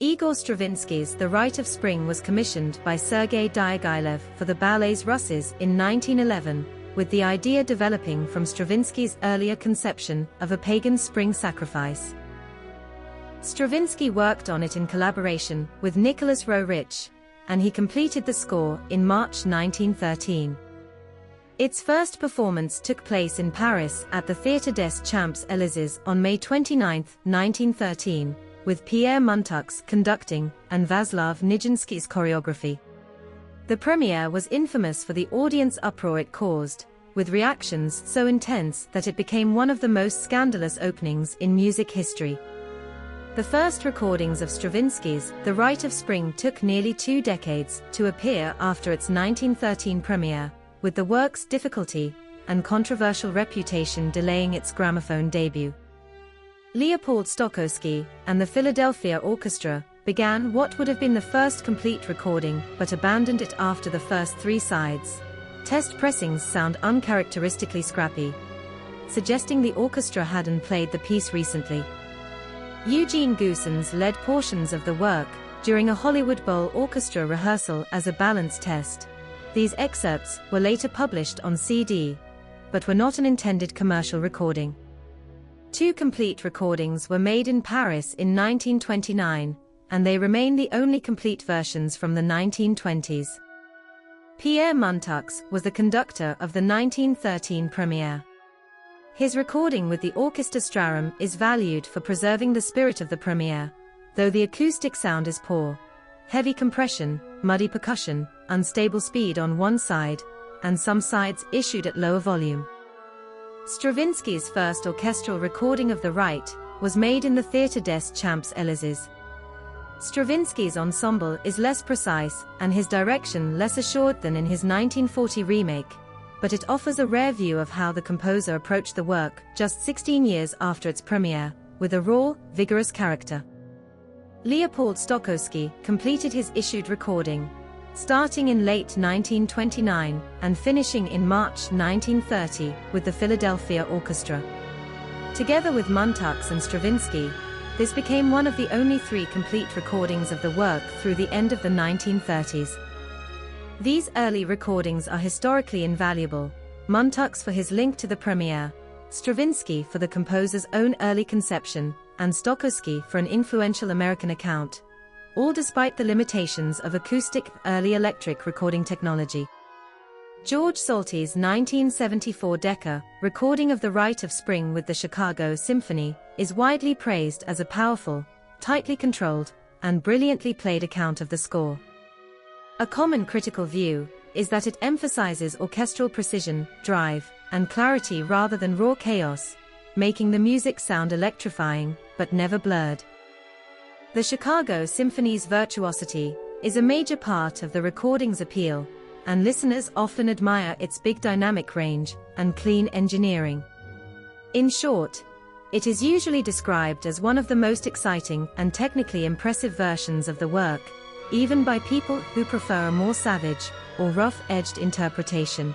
Igor Stravinsky's The Rite of Spring was commissioned by Sergei Diaghilev for the ballet's Russes in 1911, with the idea developing from Stravinsky's earlier conception of a pagan spring sacrifice. Stravinsky worked on it in collaboration with Nicholas Roerich, and he completed the score in March 1913. Its first performance took place in Paris at the Théâtre des Champs-Élysées on May 29, 1913, with Pierre Montux conducting and Vaslav Nijinsky's choreography. The premiere was infamous for the audience uproar it caused, with reactions so intense that it became one of the most scandalous openings in music history. The first recordings of Stravinsky's The Rite of Spring took nearly 2 decades to appear after its 1913 premiere, with the work's difficulty and controversial reputation delaying its gramophone debut. Leopold Stokowski and the Philadelphia Orchestra began what would have been the first complete recording but abandoned it after the first 3 sides. Test pressings sound uncharacteristically scrappy, suggesting the orchestra hadn't played the piece recently. Eugene Goossens led portions of the work during a Hollywood Bowl orchestra rehearsal as a balance test. These excerpts were later published on CD, but were not an intended commercial recording. 2 complete recordings were made in Paris in 1929, and they remain the only complete versions from the 1920s. Pierre Montux was the conductor of the 1913 premiere. His recording with the Orchestra Strarum is valued for preserving the spirit of the premiere, though the acoustic sound is poor. Heavy compression, muddy percussion, unstable speed on one side, and some sides issued at lower volume. Stravinsky's first orchestral recording of the Rite was made in the Théâtre des Champs-Élysées. Stravinsky's ensemble is less precise and his direction less assured than in his 1940 remake, but it offers a rare view of how the composer approached the work just 16 years after its premiere, with a raw, vigorous character. Leopold Stokowski completed his issued recording, starting in late 1929 and finishing in March 1930 with the Philadelphia Orchestra. Together with Montux and Stravinsky, this became one of the only 3 complete recordings of the work through the end of the 1930s. These early recordings are historically invaluable, Montux for his link to the premiere, Stravinsky for the composer's own early conception, and Stokowski for an influential American account, all despite the limitations of acoustic, early electric recording technology. George Solti's 1974 Decca recording of The Rite of Spring with the Chicago Symphony is widely praised as a powerful, tightly controlled, and brilliantly played account of the score. A common critical view is that it emphasizes orchestral precision, drive, and clarity rather than raw chaos, making the music sound electrifying, but never blurred. The Chicago Symphony's virtuosity is a major part of the recording's appeal, and listeners often admire its big dynamic range and clean engineering. In short, it is usually described as one of the most exciting and technically impressive versions of the work, even by people who prefer a more savage or rough-edged interpretation.